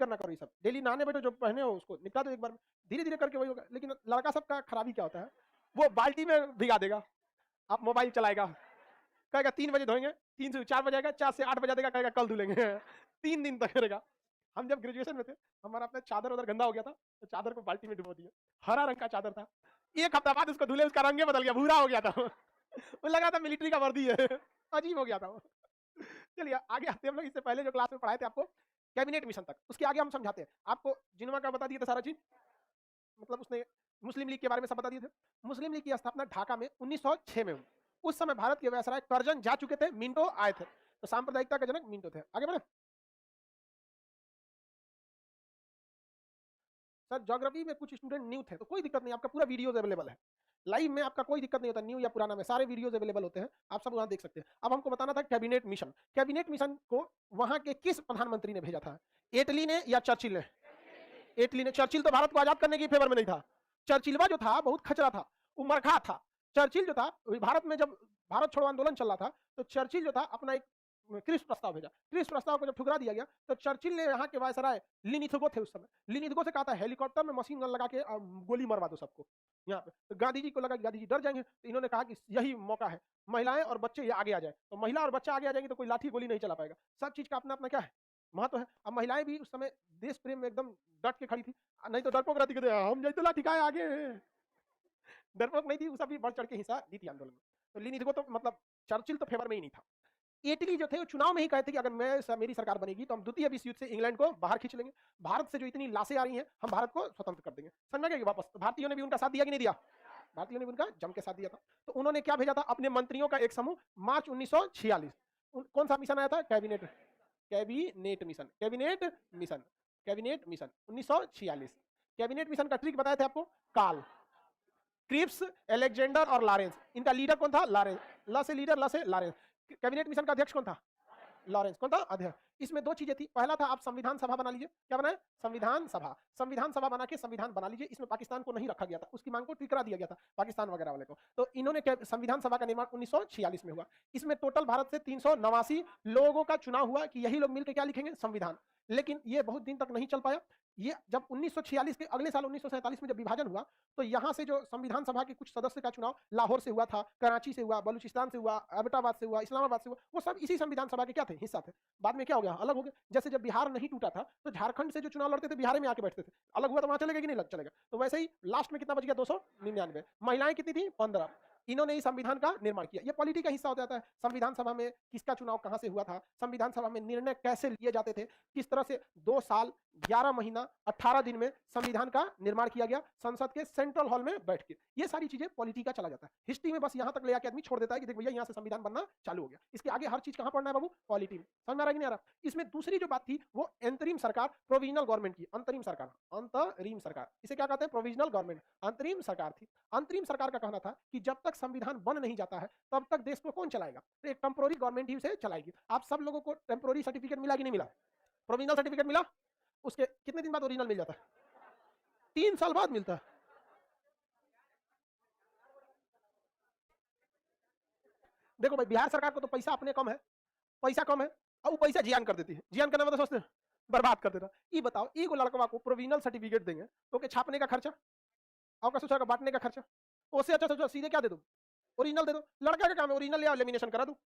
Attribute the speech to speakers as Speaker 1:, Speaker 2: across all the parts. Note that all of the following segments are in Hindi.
Speaker 1: करना करो ये सब, डेली नहाने बैठो जो पहने हो उसको निपटा दो एक बार में, धीरे धीरे करके वही होगा। लेकिन लड़का सबका खराबी क्या होता है, वो बाल्टी में भिगा देगा, आप मोबाइल चलाएगा, कहेगा 3 बजे धोएंगे, 3 से 4 बजे आएगा, 4 से 8 बजे देगा, कहेगा कल धुलेंगे 3 दिन तक करेगा। हम जब ग्रेजुएशन में थे, हमारा अपना चादर उधर गंदा हो गया था, तो चादर को बाल्टी में डुबो दिया, हरा रंग का चादर था, एक हफ्ता बाद उसको धुले, उसका रंग बदल गया, भूरा हो गया था वो लग रहा था मिलिट्री का वर्दी है अजीब हो गया था वो। चलिए आगे आते हैं हम लोग। इससे पहले जो क्लास में पढ़ाए थे आपको कैबिनेट मिशन तक, उसके आगे हम समझाते हैं आपको। जिनवा का बता दिए थे सारा चीज, मतलब उसने मुस्लिम लीग के बारे में सब बता दिए थे। मुस्लिम लीग की स्थापना ढाका में 1906 में हुई। उस समय भारत के वायसराय करजन जा चुके थे, मिंटो आए थे, तो सांप्रदायिकता के जनक मिंटो थे। आगे बढ़े सर। ज्योग्राफी में कुछ स्टूडेंट न्यू थे तो कोई दिक्कत नहीं, आपका पूरा वीडियोज अवेलेबल है लाइव में, आपका कोई दिक्कत नहीं होता, न्यू या पुराना में सारे वीडियोज अवेलेबल होते हैं, आप सब वहां देख सकते हैं। अब हमको बताना था कैबिनेट मिशन। कैबिनेट मिशन को वहां के किस प्रधानमंत्री ने भेजा था, एटली ने या चर्चिल ने? एटली ने। चर्चिल तो भारत को आजाद करने की फेवर में नहीं था, चर्चिलवा जो था बहुत खचरा था, उमरखा था। चर्चिल जो था भारत में जब भारत छोड़ो आंदोलन चल रहा था, तो चर्चिल जो था अपना एक क्रिस प्रस्ताव भेजा। क्रिस प्रस्ताव को जब ठुकरा दिया गया, तो चर्चिल ने यहाँ के वायसराय लिनिथगो थे उस समय, लिनिथगो से कहा था हेलीकॉप्टर में मशीन गन लगा के गोली मरवा दो सबको यहाँ पे। तो गांधी जी को लगा कि गांधी जी डर जाएंगे, तो इन्होंने कहा कि यही मौका है, महिलाएं और बच्चे ये आगे आ जाए। तो महिला और बच्चा आगे आ जाएंगे तो कोई लाठी गोली नहीं चला पाएगा। सब चीज का अपना अपना क्या है, महत्व है। अब महिलाएं भी उस समय देश प्रेम में एकदम डट के खड़ी थी, नहीं तो डरपोक रहती, कहते हम जाए तो लाठी खाए आगे, डरपोक नहीं थी, वो सब भी बढ़ चढ़ के हिस्सा ली थी आंदोलन में। तो लिनिथगो तो मतलब चर्चिल तो फेवर में ही नहीं था। इटली जो थे वो चुनाव में ही कहते कि अगर मेरी सरकार बनेगी तो हम द्वितीय विश्व युद्ध से इंग्लैंड को बाहर खींच लेंगे, भारत से जो इतनी लाशें आ रही हैं हम भारत को स्वतंत्र कर देंगे। समझ में वापस, तो भारतीयों ने भी उनका साथ दिया कि नहीं दिया? भारतीयों ने भी उनका जम के साथ दिया था। तो उन्होंने क्या भेजा था, अपने मंत्रियों का एक समूह, मार्च 1946। कौन सा मिशन आया था? Cabinet mission. Cabinet mission 1946। Cabinet mission का ट्रिक बताए थे आपको, काल, क्रिप्स, एलेक्जेंडर और लॉरेंस। इनका लीडर कौन था? लॉरेंस। ल से लीडर, ल से लॉरेंस। कैबिनेट मिशन का अध्यक्ष कौन था? लॉरेंस। कौन था? अध्यक्ष। इसमें दो चीजें थी, पहला था आप संविधान सभा बना लीजिए। क्या बनाए? संविधान सभा। संविधान सभा बना के संविधान बना लीजिए। इसमें पाकिस्तान को नहीं रखा गया था, उसकी मांग को ठुकरा दिया गया था पाकिस्तान वगैरह वाले को। तो इन्होंने संविधान सभा का निर्माण 1946 में हुआ। इसमें टोटल भारत से 389 लोगों का चुनाव हुआ कि यही लोग मिलकर क्या लिखेंगे? संविधान। लेकिन ये बहुत दिन तक नहीं चल पाया। ये जब 1946 के अगले साल 1947 में जब विभाजन हुआ, तो यहां से जो संविधान सभा के कुछ सदस्य का चुनाव लाहौर से हुआ था, कराची से हुआ, बलूचिस्तान से हुआ, एबटाबाद से हुआ, इस्लामाबाद से हुआ, वो सब इसी संविधान सभा के क्या थे? हिस्सा थे। बाद में क्या हो गया? अलग हो गए। जैसे जब बिहार नहीं टूटा था, तो झारखंड से जो चुनाव लड़ते थे बिहार में आके बैठते थे, अलग हुआ तो वहां चलेगा कि नहीं चलेगा? तो वैसे ही लास्ट में कितना बच गया? 299। महिलाएं कितनी थी? 15। इन्होंने ही संविधान का निर्माण किया। ये पॉलिटी का हिस्सा हो जाता है। संविधान सभा में किसका चुनाव कहां से हुआ था, संविधान सभा में निर्णय कैसे लिए जाते थे, किस तरह से 2 साल 11 महीना 18 दिन में संविधान का निर्माण किया गया संसद के सेंट्रल हॉल में बैठ के। ये सारी चीजें पॉलिटी का चला जाता है। हिस्ट्री में बस यहां तक ले आके आदमी छोड़ देता है कि देख भैया यहां से संविधान बनना चालू हो गया। इसके आगे हर चीज कहां पढ़ना है बाबू? पॉलिटी में। समझ में आ रहा है कि नहीं आ रहा? इसमें दूसरी जो बात थी वो अंतरिम सरकार, प्रोविजनल गवर्नमेंट की। अंतरिम सरकार, अंतरिम सरकार, इसे क्या कहते हैं? Provisional government. अंतरिम सरकार थी। अंतरिम सरकार का कहना था कि जब तक संविधान बन नहीं जाता है तब तक देश को कौन चलाएगा? तो एक टेम्पोररी गवर्नमेंट ही उसे चलाएगी। आप सब लोगों को टेम्पोररी सर्टिफिकेट मिला कि नहीं मिला? प्रोविजनल सर्टिफिकेट मिला? उसके कितने दिन बाद ओरिजिनल मिल जाता है? 3 साल बाद मिलता है। देखो भाई, बिहार सरकार को तो पैसा अपने कम है, पैसा कम है, और वो पैसा जियान कर देती है। जियान करने में तो सोचते हैं बर्बाद कर देता। ये बताओ, एगो लड़कवा को प्रोविजनल सर्टिफिकेट देंगे तो के छापने का खर्चा और का सोचा बांटने का खर्चा, उससे अच्छा सोचो सीधे क्या दे दो? ओरिजिनल दे दो। लड़का का काम है ओरिजिनल या लेमिनेशन करा दो।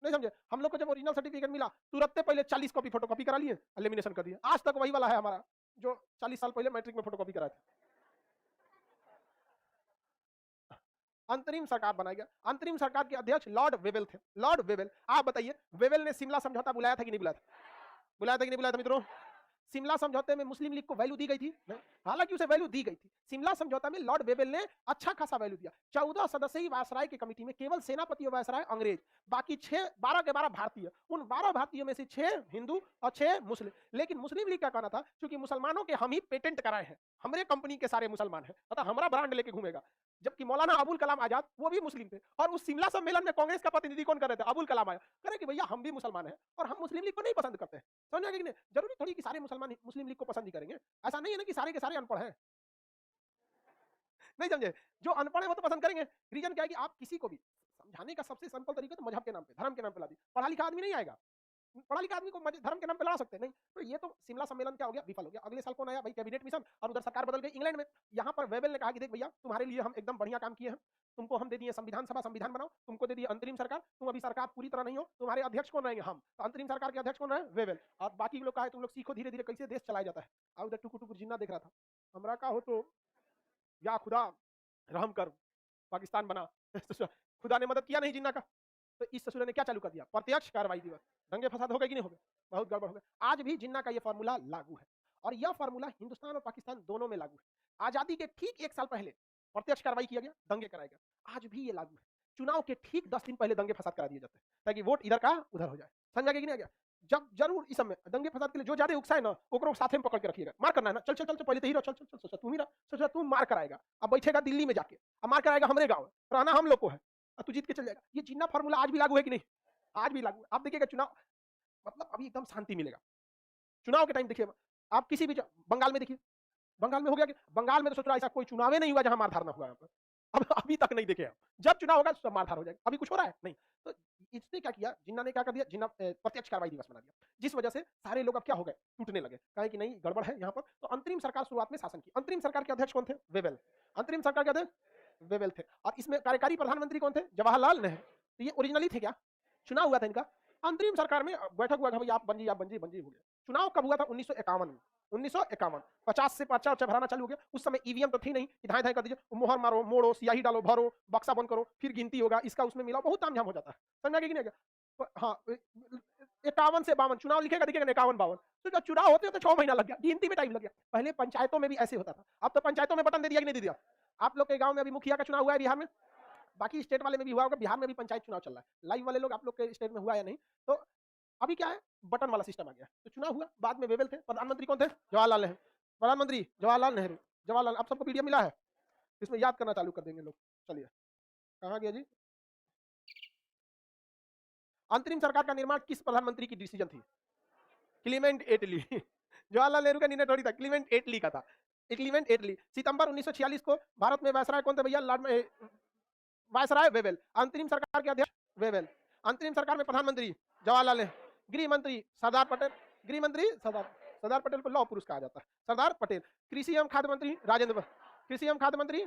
Speaker 1: नहीं समझे? हम लोग को जब ओरिजिनल सर्टिफिकेट मिला तुरंत पहले 40 कॉपी फोटोकॉपी करा लिए, लेमिनेशन कर दिए। आज तक वही वाला है हमारा जो 40 साल पहले मैट्रिक में फोटोकॉपी कराए थे। अंतरिम सरकार बनाई गया। अंतरिम सरकार के अध्यक्ष लॉर्ड वेवेल थे। लॉर्ड वेवेल, आप बताइए, वेवेल ने शिमला समझौता बुलाया था कि नहीं बुलाया था? बुलाया था कि नहीं बुलाया था मित्रों? शिमला समझौते में मुस्लिम लीग को वैल्यू दी गई थी? हालांकि उसे वैल्यू दी गई थी। शिमला समझौता में लॉर्ड वेवेल ने अच्छा खासा वैल्यू दिया। 14 सदस्यीय वायसराय की कमेटी में केवल सेनापति वायसराय अंग्रेज, बाकी 12 के 12 भारतीय। उन 12 भारतीयों में से 6 हिंदू और 6 मुस्लिम। लेकिन मुस्लिम लीग का कहना था क्योंकि मुसलमानों के हम ही पेटेंट कराए हैं, हमारे कंपनी के सारे मुसलमान हैं, अतः हमारा ब्रांड लेके घूमेगा। जबकि मौलाना अबुल कलाम आजाद वो भी मुस्लिम थे, और उस शिमला सम्मेलन में कांग्रेस का प्रतिनिधि कौन कर रहे थे? अबुल कलाम आया, कह रहे कि भैया हम भी मुसलमान हैं और हम मुस्लिम लीग को नहीं पसंद करते हैं। समझ आ गया कि नहीं? जरूरी थोड़ी कि सारे मुसलमान मुस्लिम लीग को पसंद ही करेंगे, ऐसा नहीं है ना कि सारे के सारे अनपढ़ हैं। नहीं समझे? जो अनपढ़ है वो तो पसंद करेंगे। रीजन क्या है कि आप किसी को भी समझाने का सबसे सिंपल तरीका तो मजहब के नाम पे, धर्म के नाम पे ला दी। पढ़ा लिखा आदमी नहीं आएगा, पढ़ा लिखा आदमी को धर्म के नाम पे लड़ा सकते हैं नहीं। तो ये तो शिमला सम्मेलन क्या हो गया, विफल हो गया। अगले साल कौन आया भाई, कैबिनेट मिशन, और उधर सरकार बदल गई इंग्लैंड में। यहाँ पर वेबल ने कहा कि देख भैया तुम्हारे लिए हम एकदम बढ़िया काम किए हैं, तुमको हम दे दिए संविधान सभा, संविधान बनाओ, तुमको दे दिए अंतरिम सरकार, तुम अभी सरकार पूरी तरह नहीं हो, तुम्हारे अध्यक्ष कौन रहेंगे हम, तो अंतरिम सरकार के अध्यक्ष कौन रहे, वेबल, और बाकी लोग कहा तुम लोग सीखो धीरे धीरे कैसे देश चलाया जाता है। और उधर टुकुर टुकुर जिन्ना देख रहा था, हमरा का हो तो या खुदा रहम कर, पाकिस्तान बना खुदा ने मदद किया नहीं जिन्ना का। तो इस ससुर ने क्या चालू कर दिया, प्रत्यक्ष कार्रवाई दिवस, दंगे फसाद हो गए कि नहीं हो गए, बहुत गड़बड़ हो गया। आज भी जिन्ना का ये फॉर्मूला लागू है, और यह फॉर्मूला हिंदुस्तान और पाकिस्तान दोनों में लागू है। आजादी के ठीक 1 साल पहले प्रत्यक्ष कार्रवाई किया गया, दंगे कराए गए, आज भी ये लागू है। चुनाव के ठीक 10 दिन पहले दंगे फसाद करा दिए जाते हैं ताकि वोट इधर का उधर हो जाए। समझा कि नहीं आ गया। जब जरूर इस समय दंगे फसाद के लिए जो ज्यादा उकसाए ना ओकरो साथे में पकड़ के रखिएगा, मार करना है ना, चल चल चल पहले तो ही रहो, चल चल चल तू ही रह, सोचा तू मार कराएगा, अब बैठेगा दिल्ली में जाके, अब मार कराएगा हमरे गाँव, रहना हम लोग को है, तू जीत के चल जाएगा। ये जिन्ना फॉर्मूला आज भी लागू है कि नहीं, आज भी लागू है। आप देखिएगा चुनाव मतलब अभी एकदम शांति मिलेगा चुनाव के टाइम। देखिए आप किसी भी बंगाल में देखिए, बंगाल में हो गया कि बंगाल में तो सोच रहा ऐसा कोई चुनाव नहीं हुआ जहां मारधार ना हुआ, यहाँ पर अब अभी तक नहीं देखे आप। जब चुनाव होगा सब मारधार हो जाएगा, अभी कुछ हो रहा है नहीं। तो इसने क्या किया, जिन्ना ने क्या कर दिया, जिन्ना प्रत्यक्ष कार्रवाई दिवस बना दिया, जिस वजह से सारे लोग अब क्या हो गए, टूटने लगे, कहे कि नहीं गड़बड़ है यहाँ पर। तो अंतरिम सरकार शुरुआत में शासन की, अंतरिम सरकार के अध्यक्ष कौन थे, वेवेल, अंतरिम सरकार के अध्यक्ष वेवेल थे, और इसमें कार्यकारी प्रधानमंत्री कौन थे, जवाहरलाल नेहरू। तो ये ओरिजिनली थे क्या, चुनाव हुआ था इनका, अंतरिम सरकार में बैठक हुआ भाई आप बन जी हो गया। चुनाव कब हुआ था, 1951 में, 1951, 50 से पर्चा उच्चा भराना चालू हो गया। उस समय ईवीएम तो थी नहीं कि धाए धाए कर दीजिए, मोहर मारो मोड़ो स्याही डालो भरो बक्सा बंद करो फिर गिनती होगा, इसका उसमें मिलाओ, बहुत तामझाम हो जाता है। समझा कि नहीं। हाँ 51 से 52 चुनाव लिखेगा, देखिएगा 51-52, तो जब चुनाव होते तो 6 महीना लग गया, गिनती में टाइम लग गया। पहले पंचायतों में भी ऐसे होता था, अब तो पंचायतों में बटन दे दिया कि नहीं दे दिया। आप लोग के गांव में अभी मुखिया का चुनाव हुआ है बिहार में, बाकी स्टेट वाले में भी हुआ होगा, बिहार में भी पंचायत चुनाव चल रहा है। लाइव वाले लोग आप लोग के स्टेट में हुआ या नहीं। तो अभी क्या है, बटन वाला सिस्टम आ गया। तो चुनाव हुआ, बाद में वेवेल थे, प्रधानमंत्री कौन थे, जवाहरलाल नेहरू, प्रधानमंत्री जवाहरलाल नेहरू, जवाहरलाल। आप सबको पीडीएफ मिला है, इसमें याद करना चालू कर देंगे लोग। चलिए कहाँ गया जी, अंतरिम सरकार का निर्माण किस प्रधानमंत्री की डिसीजन थी, क्लीमेंट एटली जवाहरलाल नेहरू का निर्णय थोड़ी था, क्लीमेंट एटली का था, क्लीमेंट एटली। सितंबर 1946 को भारत में वायसराय कौन थे भैया, लॉर्ड वायसराय वेवेल, अंतरिम सरकार के अध्यक्ष वेवेल, अंतरिम सरकार में प्रधानमंत्री जवाहरलाल नेहरू, गृह मंत्री सरदार पटेल, गृह मंत्री सरदार पटेल को लौह पुरुष कहा जाता है, सरदार पटेल। कृषि एवं खाद्य मंत्री राजेंद्र, कृषि एवं खाद्य मंत्री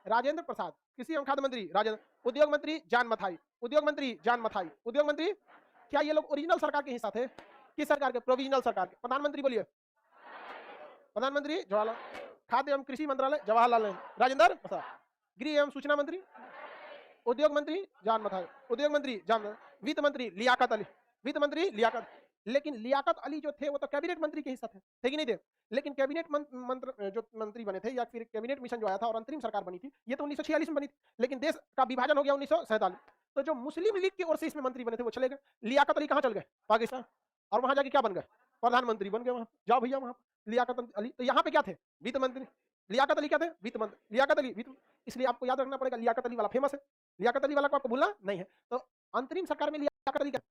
Speaker 1: राजेंद्र प्रसाद, कृषि एवं खाद्य मंत्री राजेंद्र। उद्योग मंत्री जान मथाई, उद्योग मंत्री जान मथाई, उद्योग मंत्री। क्या ये लोग ओरिजिनल सरकार के हिस्सा थे, किस सरकार के, प्रोविजनल सरकार के। प्रधानमंत्री बोलिए, प्रधानमंत्री जवाहरलाल, खाद्य एवं कृषि मंत्रालय जवाहरलाल नेहरू, राजेंद्र प्रसाद। गृह एवं सूचना मंत्री, उद्योग मंत्री जान मथाई, उद्योग मंत्री जान। वित्त मंत्री लियाकत अली, वित्त मंत्री लियाकत। लेकिन लियाकत अली जो थे वो तो कैबिनेट मंत्री के हिस्सा थे कि नहीं थे। लेकिन कैबिनेट जो मंत्री बने थे या फिर कैबिनेट मिशन जो आया था और अंतरिम सरकार बनी थी, ये तो 1946 में बनी थी। लेकिन देश का विभाजन हो गया 1947। तो जो मुस्लिम लीग की ओर से इसमें मंत्री बने थे वो चले गए। लियाकत अली कहाँ चल गए, पाकिस्तान, और वहां जाके क्या बन गए, प्रधानमंत्री बन गए। वहां जाओ भैया वहां लियाकत अली। तो यहाँ पे क्या थे, वित्त मंत्री। लियाकत अली क्या थे, वित्त मंत्री, लियाकत अली वित्त। इसलिए आपको याद रखना पड़ेगा, लियाकत अली वाला फेमस है, लियाकत अली वाला को आपको भूलना नहीं है। तो अंतरिम सरकार में लियाकत अली क्या,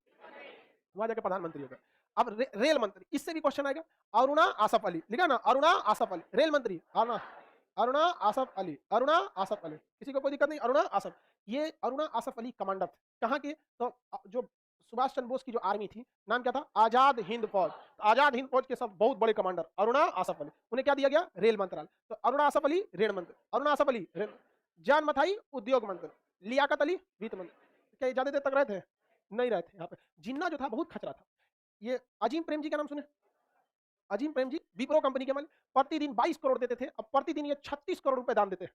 Speaker 1: वहां जाके प्रधानमंत्री हो गए। अब रेल मंत्री, इससे भी क्वेश्चन आएगा। अरुणा आसफ अली, लिखा ना, अरुणा आसफ अली, रेल मंत्री, अरुणा आसफ अली, अरुणा आसफ अली, किसी को कोई दिक्कत नहीं, अरुणा आसफ। ये अरुणा आसफ अली कमांडर थे, कहाँ के, तो जो सुभाष चंद्र बोस की जो आर्मी थी, नाम क्या था, आजाद हिंद फौज। आजाद हिंद फौज के सब बहुत बड़े कमांडर अरुणा आसफ अली, उन्हें क्या दिया गया, रेल मंत्रालय। तो अरुणा आसफ अली रेल मंत्री, अरुणा आसफ अली रेल। जान मथाई उद्योग मंत्री, लियाकत अली वित्त मंत्री। क्या ज्यादा देर तक रहे थे, नहीं रहे थे। यहाँ पे जिन्ना जो था बहुत खचरा था। ये अजीम प्रेम जी का नाम सुने, अजीम प्रेम जी विप्रो कंपनी के मालिक, प्रतिदिन 22 करोड़ देते थे। अब प्रतिदिन ये 36 करोड़ रुपए दान देते हैं।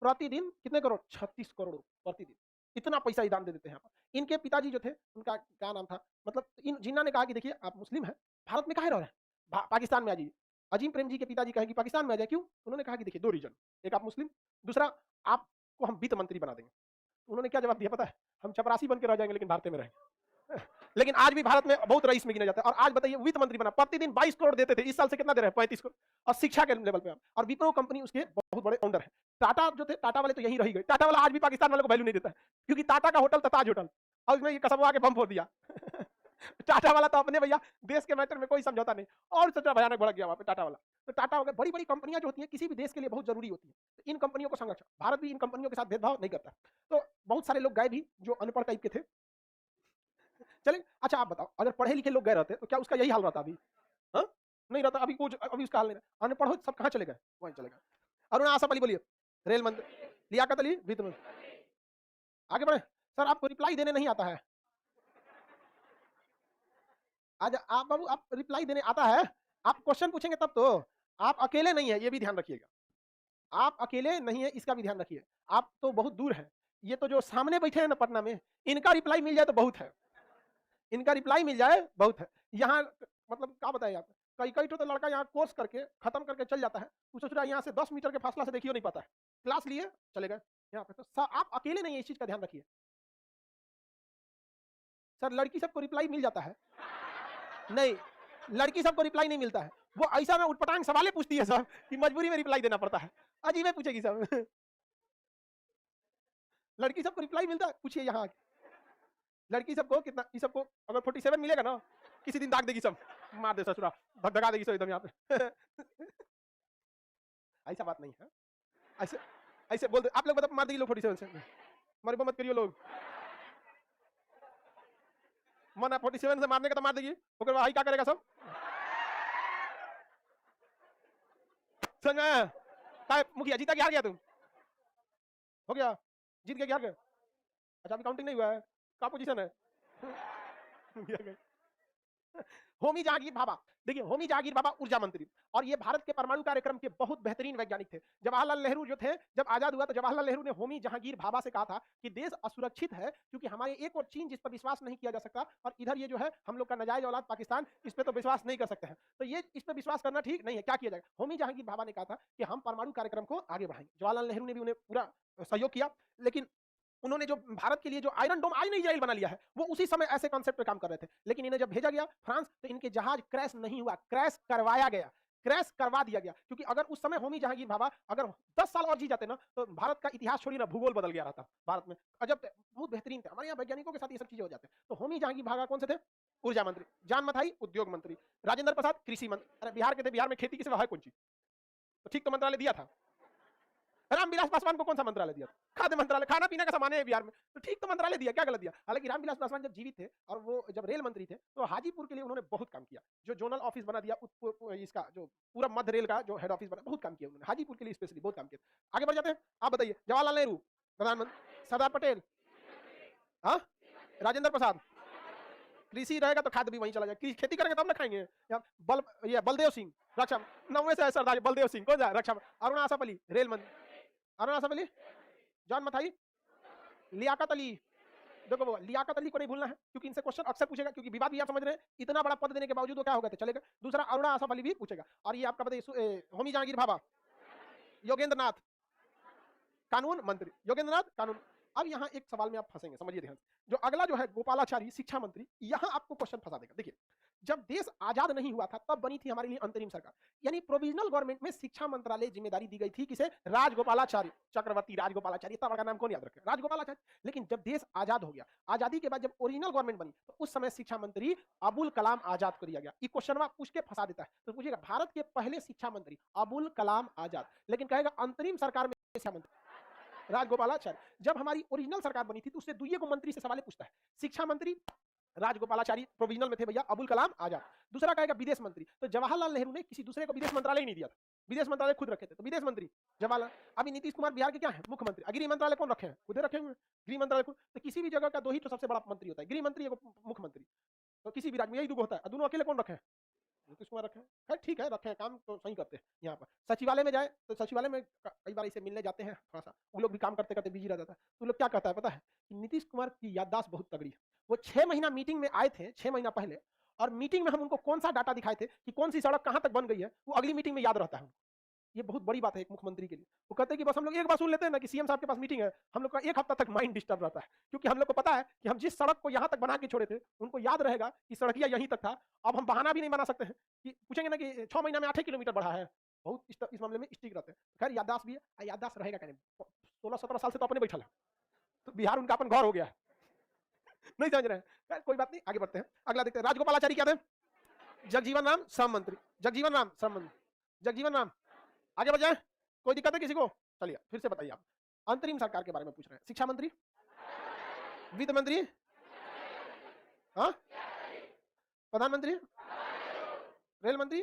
Speaker 1: प्रतिदिन कितने करोड़, 36 करोड़ प्रतिदिन, इतना पैसा ही दान दे देते हैं। इनके पिताजी जो थे, उनका क्या नाम था, मतलब इन जिन्ना ने कहा कि देखिए आप मुस्लिम हैं, भारत में काहे रह रहे हैं, पाकिस्तान में आ जाइए। अजीम प्रेम जी के पिताजी कहे कि पाकिस्तान में आ जाए, क्यों, उन्होंने कहा कि देखिए 2 रीजन, एक आप मुस्लिम, दूसरा आपको हम वित्त मंत्री बना देंगे। उन्होंने क्या जवाब दिया पता है, हम चपरासी बन के रह जाएंगे लेकिन भारत में रहेंगे। लेकिन आज भी भारत में बहुत रईस में गिने जाता है। और आज बताइए वित्त मंत्री बना, प्रतिदिन 22 करोड़ देते थे, इस साल से कितना दे रहे हैं, 35 करोड़। और शिक्षा के लेवल पे, और विप्रो कंपनी उसके बहुत बड़े ओनर है। टाटा जो थे, टाटा वाले तो यही रही गए। टाटा वाला आज भी पाकिस्तान वाले को वैल्यू नहीं देता है, क्योंकि टाटा का होटल था ताज होटल, और उसमें ये कसम आके बम फोड़ दिया टाटा वाला तो अपने भैया देश के मैटर में कोई समझौता नहीं, और सच्चा भयानक भड़क गया वहां पे टाटा वाला। तो टाटा वगैरह बड़ी बड़ी कंपनियां जो होती हैं किसी भी देश के लिए बहुत जरूरी होती है, तो इन कंपनियों को संरक्षण, भारत भी इन कंपनियों के साथ भेदभाव नहीं करता। तो बहुत सारे लोग गए भी जो अनपढ़ टाइप के थे, चले। अच्छा आप बताओ, अगर पढ़े लिखे लोग गए रहते तो क्या उसका यही हाल रहता अभी? हाँ? नहीं रहता। अभी कुछ, अभी उसका हाल नहीं रहा। अनपढ़ हो सब कहाँ चले गए? वहीं चले गए। अरुणा आसफ अली बोलिए। रेल मंत्री। लियाकत अली वित्त मंत्री। आगे बढ़े। सर आपको रिप्लाई देने नहीं आता है? आज आप बाबू आप रिप्लाई देने आता है? आप क्वेश्चन पूछेंगे तब तो। आप अकेले नहीं है, ये भी ध्यान रखिएगा। आप अकेले नहीं है, इसका भी ध्यान रखिए। आप तो बहुत दूर हैं। ये तो जो सामने बैठे हैं ना पटना में, इनका रिप्लाई मिल जाए तो बहुत है। इनका रिप्लाई मिल जाए बहुत है। यहाँ मतलब क्या बताएं आप, कई कई तो लड़का यहाँ कोर्स करके खत्म करके चल जाता है। वो सोच रहा है यहाँ से 10 मीटर के फासला से देखिए नहीं पाता है। क्लास लिए चले गए यहाँ पे। तो आप अकेले नहीं है, इस चीज का ध्यान रखिए। सर लड़की सबको रिप्लाई मिल जाता है? नहीं, लड़की सबको रिप्लाई नहीं मिलता है। वो ऐसा में उटपटांग सवालें पूछती है सब कि मजबूरी में रिप्लाई देना पड़ता है। अजीब है, पूछेगी सब। लड़की सबको रिप्लाई मिलता है? पूछिए यहाँ आके। लड़की सबको कितना, इस सबको अगर 47 मिलेगा ना, किसी दिन दाग देगी सब, मार दे ससुरा, धगधगा देगी सब एकदम यहाँ पे। ऐसा बात नहीं है। ऐसे ऐसे बोल दे आप लोग, बता मार देगी लोग 47 से। मरे मत करियो लोग। मन 47 से मारने का तो मार देगी, ओकर भाई क्या करेगा सब? समझ में? काय मुखिया जीता कि हार गया तुम? हो गया? जीत गया कि हार गया? अच्छा अभी काउंटिंग नहीं हुआ है, क्या पोजीशन है? होमी जहांगीर भाभा। देखिए होमी जहांगीर भाभा ऊर्जा मंत्री, और ये भारत के परमाणु कार्यक्रम के बहुत बेहतरीन वैज्ञानिक थे। जवाहरलाल नेहरू जो थे, जब आजाद हुआ तो जवाहरलाल नेहरू ने होमी जहांगीर भाभा से कहा था कि देश असुरक्षित है क्योंकि हमारे एक और चीन जिस पर विश्वास नहीं किया जा सकता, और इधर ये जो है हम लोग का नाजायज औलाद पाकिस्तान, इस पर तो विश्वास नहीं कर सकते हैं, तो ये इस पर विश्वास करना ठीक नहीं है, क्या किया जाएगा? होमी जहांगीर भाभा ने कहा था कि हम परमाणु कार्यक्रम को आगे बढ़ाएंगे। जवाहरलाल नेहरू ने भी उन्हें पूरा सहयोग किया, लेकिन उन्होंने जो भारत के लिए जो आयरन डोम आज नहीं इजराइल बना लिया है, वो उसी समय ऐसे कॉन्सेप्ट पे काम कर रहे थे। लेकिन इन्हें जब भेजा गया फ्रांस, तो इनके जहाज क्रैश नहीं हुआ, क्रैश करवाया गया, क्रैश करवा दिया गया। क्योंकि अगर उस समय होमी जहांगीर भाभा अगर 10 साल और जी जाते ना, तो भारत का इतिहास छोड़ी ना, भूगोल बदल गया रहता भारत में। अजब बहुत बेहतरीन थे हमारे यहाँ वैज्ञानिकों के साथ, ये सब चीजें हो जाते। तो होमी जहांगीर भाभा कौन से थे? ऊर्जा मंत्री। जान मथाई उद्योग मंत्री। राजेंद्र प्रसाद कृषि मंत्री। अरे बिहार के थे, बिहार में खेती की सेवा है कौन चीज? तो ठीक तो मंत्रालय दिया था। रामविलास पासवान को कौन सा मंत्रालय दिया? खाद्य मंत्रालय, खाना पीना का सामान है बिहार में, तो ठीक तो मंत्रालय दिया, क्या गलत दिया? हालांकि रामविलास पासवान जब जीवित थे और वो जब रेल मंत्री थे, तो हाजीपुर के लिए उन्होंने बहुत काम किया। जो जोनल ऑफिस बना दिया, इसका जो पूरा मध्य रेल का जो हेड ऑफिस बना, बहुत काम किया उन्होंने हाजीपुर के लिए, स्पेशली बहुत काम किया। आगे बढ़ जाते हैं, आप बताइए। जवाहरलाल नेहरू प्रधानमंत्री। सरदार पटेल, हाँ, राजेंद्र प्रसाद। कृषि रहेगा तो खाद्य भी वहीं चला जाए, खेती करेंगे तब ना खाएंगे। ये बलदेव सिंह रक्षा, 9वें से सरदार बलदेव सिंह कौन सा रक्षा। अरुण आसफ अली रेल मंत्री। अरुण आसफ अली। जॉन मथाई। लियाकत अली। देखो लियाकत अली को नहीं भूलना है, क्योंकि इनसे क्वेश्चन अक्सर पूछेगा, क्योंकि विवाद भी आप समझ रहे हैं, इतना बड़ा पद देने के बावजूद वो क्या हो गए थे, चलेगा। दूसरा अरुणा आसफ अली भी पूछेगा। और ये आपका बताइए होमी जहांगीर भाभा। योगेंद्र नाथ कानून मंत्री। योगेंद्र नाथ कानून। अब यहाँ एक सवाल में आप फंसेंगे, समझिए ध्यान से। जो अगला जो है गोपालाचारी शिक्षा मंत्री, यहाँ आपको क्वेश्चन फंसा देगा। देखिए जब देश आजाद नहीं हुआ था, तब बनी थी हमारे लिए अंतरिम सरकार, यानी प्रोविजनल गवर्नमेंट में शिक्षा मंत्रालय जिम्मेदारी दी गई थी किसे? राजगोपालाचारी, चक्रवर्ती राजगोपालाचारी, इतना बड़ा नाम कौन याद रखे, राजगोपालाचारी। लेकिन जब देश आजाद हो गया, आजादी के बाद जब ओरिजिनल गवर्नमेंट बनी, तो उस समय शिक्षा मंत्री अबुल कलाम आजाद को दिया गया। ये क्वेश्चन पूछ के फंसा देता है, तो पूछेगा भारत के पहले शिक्षा मंत्री अबुल कलाम आजाद, लेकिन कहेगा अंतरिम सरकार में शिक्षा मंत्री राजगोपालाचारी। जब हमारी ओरिजिनल सरकार बनी थी, तो उससे दुइये को मंत्री से सवाल पूछता है। शिक्षा मंत्री राजगोपालाचारी प्रोविजनल में थे भैया, अबुल कलाम आजाद। दूसरा कहेगा विदेश मंत्री, तो जवाहरलाल नेहरू ने किसी दूसरे को विदेश मंत्रालय ही नहीं दिया था, विदेश मंत्रालय खुद रखे थे, तो विदेश मंत्री जवाहरलाल। अभी नीतीश कुमार बिहार के क्या है? मुख्यमंत्री। गृह मंत्रालय कौन रखे हैं? खुद रखे हुए गृह मंत्रालय खुद। तो किसी भी जगह का दो ही तो सबसे बड़ा मंत्री होता है, गृह मंत्री और मुख्यमंत्री। तो किसी भी राज्य में यही दो होता है, दोनों अकेले कौन रखे हैं? नीतीश कुमार रखे हैं। ठीक है, रखे हैं, काम तो सही करते हैं। यहाँ पर सचिवालय में जाए तो सचिवालय में कई बार इसे मिलने जाते हैं, थोड़ा सा वो लोग भी काम करते करते बिजी रहता था, तो लोग क्या कहता है पता है कि नीतीश कुमार की याददाश्त बहुत तगड़ी है। वो 6 महीना मीटिंग में आए थे, 6 महीना पहले, और मीटिंग में हम उनको कौन सा डाटा दिखाए थे कि कौन सी सड़क कहां तक बन गई है, वो अगली मीटिंग में याद रहता है। ये बहुत बड़ी बात है एक मुख्यमंत्री के लिए। वो कहते हैं कि बस हम लोग एक बार सुन लेते हैं ना कि सीएम साहब के पास मीटिंग है, हम लोग का एक हफ्ता तक माइंड डिस्टर्ब रहता है, क्योंकि हम लोग को पता है कि हम जिस सड़क को यहाँ तक बना के छोड़े थे, उनको याद रहेगा कि सड़किया यहीं तक था। अब हम बहाना भी नहीं बना सकते हैं कि पूछेंगे ना कि 6 महीना में 8 किलोमीटर बढ़ा है, बहुत इस मामले में स्टिक रहते हैं। खैर याददाश्त भी है, याददाश्त रहेगा क्या नहीं, 16-17 साल से तो अपने बैठल है, तो बिहार उनका अपन घर हो गया। नहीं समझ रहे हैं, कोई बात नहीं, आगे बढ़ते हैं। अगला देखते हैं, राजगोपालाचारी क्या थे? जगजीवन राम श्रम मंत्री। जगजीवन राम श्रम मंत्री, जगजीवन राम। आगे बढ़ जाए, कोई दिक्कत है किसी को? चलिए फिर से बताइए आप। अंतरिम सरकार के बारे में पूछ रहे हैं। शिक्षा मंत्री, वित्त मंत्री, हाँ, प्रधानमंत्री, रेल मंत्री,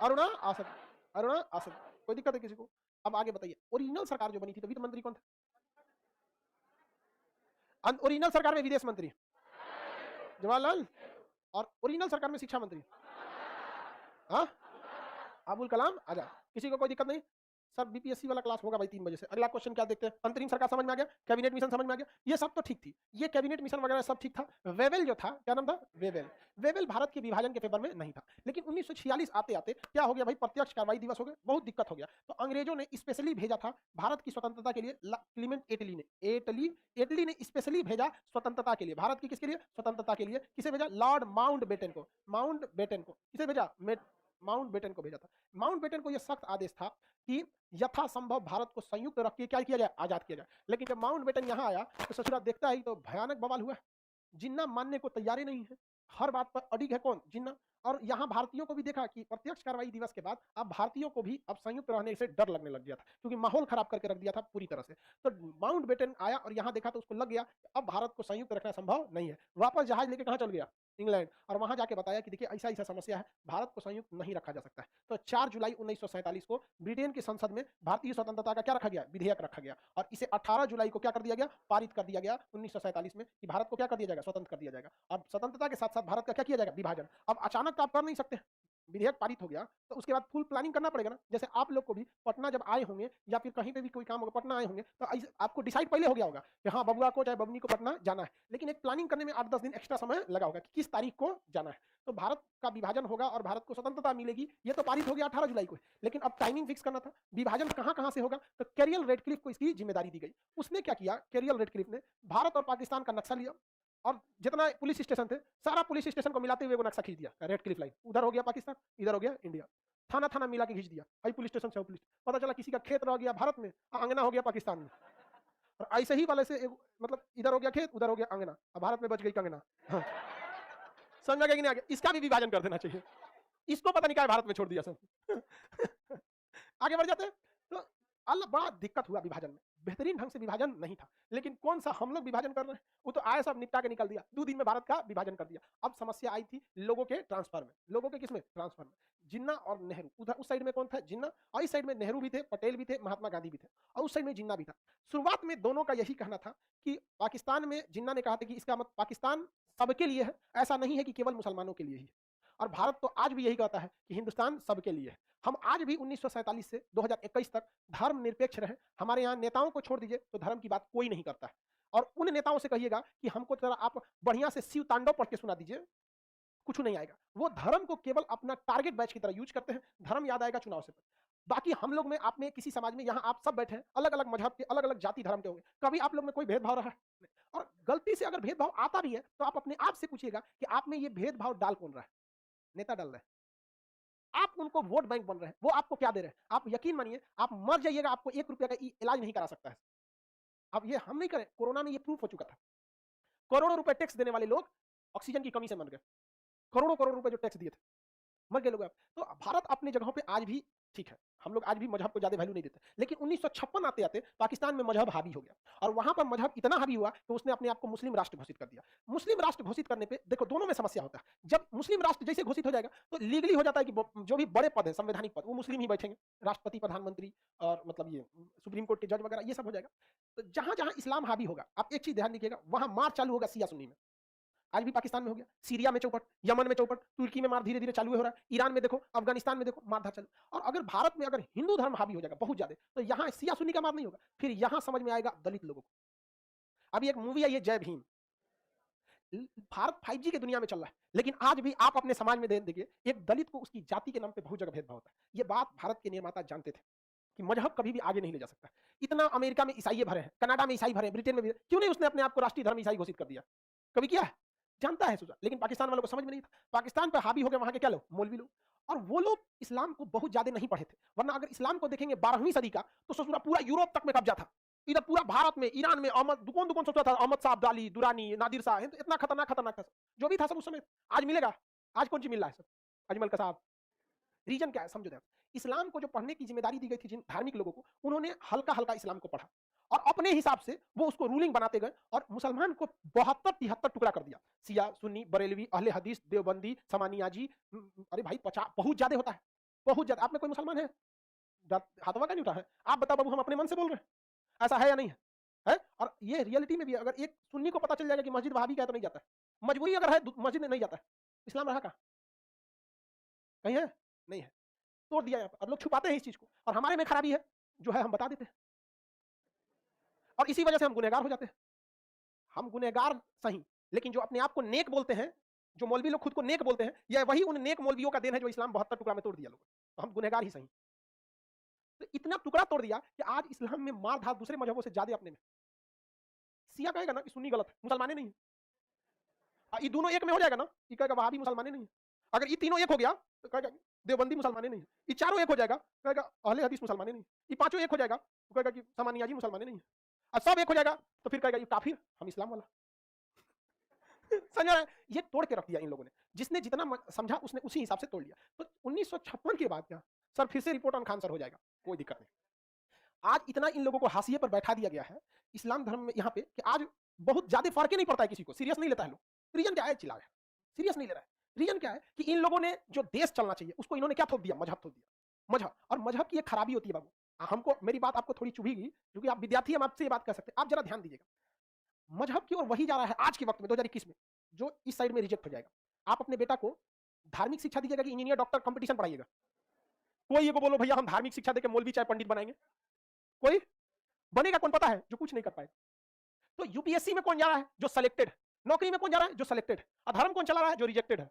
Speaker 1: अरुणा आसद, अरुणा आसद। कोई दिक्कत है किसी को? अब आगे बताइए, ओरिजिनल सरकार जो बनी थी तो वित्त मंत्री कौन था? ओरिजिनल सरकार में विदेश मंत्री जवाहरलाल, और ओरिजिनल सरकार में शिक्षा मंत्री हाँ अबुल कलाम आजाद। किसी को कोई दिक्कत नहीं? सर बीपीएससी वाला क्लास होगा भाई 3 बजे से। अगला क्वेश्चन क्या देखते हैं? अंतरिम सरकार समझ में आ गया, कैबिनेट मिशन समझ में आ गया, ये सब तो ठीक थी, ये कैबिनेट मिशन वगैरह सब ठीक था। वेवेल जो था, क्या नाम था? वेवेल। वेवेल भारत के विभाजन के फेवर में नहीं था, लेकिन 1946 आते आते क्या हो गया भाई? प्रत्यक्ष कार्रवाई दिवस हो गया, बहुत दिक्कत हो गया, तो अंग्रेजों ने स्पेशली भेजा था भारत की स्वतंत्रता के लिए क्लीमेंट एटली ने, एटली ने स्पेशली भेजा स्वतंत्रता के लिए, भारत की किसके लिए? स्वतंत्रता के लिए। किसे भेजा? लॉर्ड माउंटबेटन को, माउंटबेटन को। किसे भेजा? माउंटबेटन को भेजा था। माउंटबेटन को यह सख्त आदेश था कि यथासंभव भारत को संयुक्त रख के क्या किया जाए? आजाद किया जाए। लेकिन जब माउंटबेटन यहां आया तो ससुरा देखता है तो भयानक बवाल हुआ। जिन्ना मानने को तैयार ही नहीं है, हर बात पर अडिग है। कौन? जिन्ना। और यहाँ भारतीयों को भी देखा कि प्रत्यक्ष कार्रवाई दिवस के बाद अब भारतीयों को भी अब संयुक्त रहने से डर लगने लग गया था, क्योंकि माहौल खराब करके रख दिया था पूरी तरह से। तो माउंटबेटन आया और यहाँ देखा तो उसको लग गया अब भारत को संयुक्त रखना संभव नहीं है। वापस जहाज लेके कहाँ चल गया? इंग्लैंड। और वहां जाके बताया कि देखिए ऐसा ऐसा समस्या है, भारत को संयुक्त नहीं रखा जा सकता है। तो 4 जुलाई 1947 को ब्रिटेन की संसद में भारतीय स्वतंत्रता का क्या रखा गया? विधेयक रखा गया, और इसे 18 जुलाई को क्या कर दिया गया? पारित कर दिया गया 1947 में, कि भारत को क्या कर दिया जाएगा? स्वतंत्र कर दिया जाएगा। अब स्वतंत्रता के साथ साथ भारत का क्या किया जाएगा? विभाजन। अब अचानक तो आप कर नहीं सकते, विधेयक पारित हो गया तो उसके बाद फुल प्लानिंग करना पड़ेगा ना। जैसे आप लोग को भी पटना जब आए होंगे या फिर कहीं पे भी कोई काम होगा, पटना आए होंगे तो आपको डिसाइड पहले हो गया होगा कि हाँ बबुआ को चाहे बबनी को पटना जाना है, लेकिन एक प्लानिंग करने में 8-10 दिन एक्स्ट्रा समय लगा होगा कि किस तारीख को जाना है। तो भारत का विभाजन होगा और भारत को स्वतंत्रता मिलेगी, ये तो पारित हो गया 18 जुलाई को, लेकिन अब टाइमिंग फिक्स करना था। विभाजन कहां कहां से होगा? तो कैरियल रेडक्लिफ को इसकी जिम्मेदारी दी गई। उसने क्या किया? कैरियल रेडक्लिफ ने भारत और पाकिस्तान का नक्शा लिया, और जितना पुलिस स्टेशन थे सारा पुलिस स्टेशन को मिलाते हुए वो नक्शा खींच दिया। रेड क्लिफ लाइन, उधर हो गया पाकिस्तान, इधर हो गया इंडिया। थाना थाना मिला के खींच दिया, भाई पुलिस स्टेशन से पुलिस। पता चला किसी का खेत रह गया भारत में, अंगना हो गया पाकिस्तान में। और ऐसे ही वाले से मतलब इधर हो गया खेत, उधर हो गया अंगना, अब भारत में बच गई कंगना। हाँ। समझ गया कि नहीं? आगे इसका भी विभाजन कर देना चाहिए। इसको पता नहीं क्या भारत में छोड़ दिया सब। आगे बढ़ जाते हैं। तो अल्लाह बड़ा दिक्कत हुआ विभाजन में, बेहतरीन ढंग से विभाजन नहीं था। लेकिन कौन सा हम लोग विभाजन कर रहे हैं? वो तो आए सब निपटा के निकल दिया, 2 दिन में भारत का विभाजन कर दिया। अब समस्या आई थी लोगों के ट्रांसफर में। लोगों के किसमें? ट्रांसफर में। जिन्ना और नेहरू, उधर उस साइड में कौन था? जिन्ना, और इस साइड में नेहरू भी थे, पटेल भी थे, महात्मा गांधी भी थे, और उस साइड में जिन्ना भी था। शुरुआत में दोनों का यही कहना था कि पाकिस्तान में जिन्ना ने कहा था कि इसका मतलब पाकिस्तान सबके लिए है, ऐसा नहीं है कि केवल मुसलमानों के लिए ही। और भारत तो आज भी यही कहता है कि हिंदुस्तान सबके लिए है। हम आज भी 1947 से 2021 तक धर्म निरपेक्ष रहे। हमारे यहाँ नेताओं को छोड़ दीजिए तो धर्म की बात कोई नहीं करता है। और उन नेताओं से कहिएगा कि हमको जरा आप बढ़िया से शिव तांडव पढ़ के सुना दीजिए, कुछ नहीं आएगा। वो धर्म को केवल अपना टारगेट बैच की तरह यूज करते हैं। धर्म याद आएगा चुनाव से। बाकी हम लोग में, आप में, किसी समाज में, यहाँ आप सब बैठे हैं अलग अलग मजहब के, अलग अलग जाति धर्म के होंगे, कभी आप लोग में कोई भेदभाव रहा है? और गलती से अगर भेदभाव आता भी है तो आप अपने आप से पूछिएगा कि आप में ये भेदभाव डाल कौन रहा है? नेता डाल रहे हैं, आप उनको वोट बैंक बन रहे हैं, वो आपको क्या दे रहे हैं? आप यकीन मानिए आप मर जाइएगा, आपको 1 रुपया का इलाज नहीं करा सकता है। अब ये हम नहीं करें, कोरोना में ये प्रूफ हो चुका था। करोड़ों रुपए टैक्स देने वाले लोग ऑक्सीजन की कमी से मर गए। करोड़ों करोड़ रुपए जो टैक्स दिए थे, मर गए लोग। तो भारत अपनी जगहों पे आज भी ठीक है, हम लोग आज भी मजहब को ज्यादा वैल्यू नहीं देते। लेकिन 1956 आते आते पाकिस्तान में मजहब हावी हो गया, और वहां पर मजहब इतना हावी हुआ कि उसने अपने आप को मुस्लिम राष्ट्र घोषित कर दिया। मुस्लिम राष्ट्र घोषित करने पे देखो दोनों में समस्या होता है। जब मुस्लिम राष्ट्र जैसे घोषित हो जाएगा तो लीगली हो जाता है कि जो भी बड़े पद है, संवैधानिक पद, वो मुस्लिम ही बैठेंगे, राष्ट्रपति, प्रधानमंत्री, और मतलब ये सुप्रीम कोर्ट के जज वगैरह, ये सब हो जाएगा। तो जहां जहां इस्लाम हावी होगा, आप एक चीज ध्यान रखिएगा, वहां मार चालू होगा सिया सुन्नी में। आज भी पाकिस्तान में हो गया, सीरिया में चौपट, यमन में चौपट, तुर्की में मार धीरे धीरे चालू हो रहा है, ईरान में देखो, अफगानिस्तान में देखो, मारधाड़ चालू। और अगर भारत में अगर हिंदू धर्म हावी हो जाएगा बहुत ज्यादा, तो यहाँ सिया सुन्नी का मार नहीं होगा, फिर यहाँ समझ में आएगा दलित लोगों को। अभी एक मूवी आई है जय भीम, भारत 5G की दुनिया में चल रहा है, लेकिन आज भी आप अपने समाज में देखिए, एक दलित को उसकी जाति के नाम पे बहुत जगह भेदभाव होता है। ये बात भारत के निर्माता जानते थे कि मजहब कभी भी आगे नहीं ले जा सकता। इतना अमेरिका में ईसाई भरे हैं, कनाडा में ईसाई भरे हैं, ब्रिटेन में भी, क्यों नहीं उसने अपने आप को राष्ट्रीय धर्म ईसाई घोषित कर दिया? कभी किया है? जानता है सोचा, लेकिन पाकिस्तान वालों को समझ में नहीं था। पाकिस्तान पे हावी हो गए वहां के क्या लोग? मौलवी लोग। और वो लोग इस्लाम को बहुत ज्यादा नहीं पढ़े थे, वरना अगर इस्लाम को देखेंगे 12वीं सदी का, तो सोचना पूरा यूरोप तक में कब्जा था। इधर पूरा भारत में, ईरान में, अहमद कौन कौन सोचता था, अहमद शाह अब्दाली, दुरानी, नादिर शाह, इतना खतरनाक खतरनाक था जो भी था सब उस समय। आज मिलेगा? आज कौन सी मिल रहा है सब? अजमल कसाब। रीजन क्या है? समझो ध्यान। इस्लाम को जो पढ़ने की जिम्मेदारी दी गई थी जिन धार्मिक लोगों को, उन्होंने हल्का हल्का इस्लाम को पढ़ा, और अपने हिसाब से वो उसको रूलिंग बनाते गए और मुसलमान को 72-73 टुकड़ा कर दिया। शिया, सुन्नी, बरेलवी, अहले हदीस, देवबंदी, समानियाजी। अरे भाई 50 बहुत ज्यादा होता है, बहुत ज्यादा। आप में कोई मुसलमान है? हाथवा का नहीं उठा है। आप बताओ बाबू, हम अपने मन से बोल रहे हैं, ऐसा है या नहीं है? है? और ये रियलिटी में भी अगर एक सुन्नी को पता चल जाएगा कि मस्जिद वहाबी का है तो नहीं जाता है, मजबूरी अगर है मस्जिद में नहीं जाता है, इस्लाम रहा कहाँ? कहीं है? नहीं है। तोड़ दिया यहाँ पर और लोग छुपाते हैं इस चीज को, और हमारे में खराबी है जो है हम बता देते हैं, और इसी वजह से हम गुनहगार हो जाते हैं। हम गुनहगार सही, लेकिन जो अपने आप को नेक बोलते हैं, जो मौलवी लोग खुद को नेक बोलते हैं, यह वही उन नेक मौलवियों का देन है जो इस्लाम 72 टुकड़ा में तोड़ दिया लोगों, तो हम गुनहगार ही सही। तो इतना टुकड़ा तोड़ दिया कि आज इस्लाम में मार धाड़ दूसरे मजहबों से ज्यादा अपने में। शिया कहेगा ना कि सुन्नी गलत है, मुसलमाने नहीं है। ये दोनों एक में हो जाएगा ना, ये कहेगा वहाबी मुसलमाने नहीं है। अगर ये तीनों एक हो गया तो कहेगा देवबंदी मुसलमाने नहीं है। ये चारों एक हो जाएगा, कहेगा अहले हदीस मुसलमाने नहीं है। ये पांचों एक हो जाएगा तो कहेगा कि समानियाजी मुसलमाने नहीं है। और सब एक हो जाएगा तो फिर कहेगा ये काफिर, हम इस्लाम वाला। समझ रहा है? ये तोड़ के रख दिया इन लोगों ने, जिसने जितना समझा उसने उसी हिसाब से तोड़ लिया। तो 1956 के बाद क्या सर फिर से रिपोर्ट ऑन खान सर हो जाएगा, कोई दिक्कत नहीं। आज इतना इन लोगों को हाशिए पर बैठा दिया गया है इस्लाम धर्म में यहाँ पे कि आज बहुत ज्यादा फर्क ही नहीं पड़ता है, किसी को सीरियस नहीं लेता है लोग। रीजन क्या है? चिल्ला है, सीरियस नहीं ले रहा है। रीजन क्या है कि इन लोगों ने जो देश चलना चाहिए उसको इन्होंने क्या थोप दिया? मजहब थोप दिया। मजहब, और मजहब की एक खराबी होती है बाबू, हमको मेरी बात आपको थोड़ी चुभेगी क्योंकि आप विद्यार्थी, हम आपसे ये बात कर सकते हैं, आप जरा ध्यान दीजिएगा। मजहब की ओर वही जा रहा है आज के वक्त में 2021 में जो इस साइड में रिजेक्ट हो जाएगा। आप अपने बेटा को धार्मिक शिक्षा दीजिएगा कि इंजीनियर डॉक्टर कंपटीशन पढ़ाइएगा, कोई ये को बोलो भैया हम धार्मिक शिक्षा देकर मौलवी चाहे पंडित बनाएंगे, कोई बनेगा कौन? पता है, जो कुछ नहीं कर पाएगा। तो यूपीएससी में कौन जा रहा है? जो सिलेक्टेड। नौकरी में कौन जा रहा है? जो सिलेक्टेड। और धर्म कौन चला रहा है? जो रिजेक्टेड है।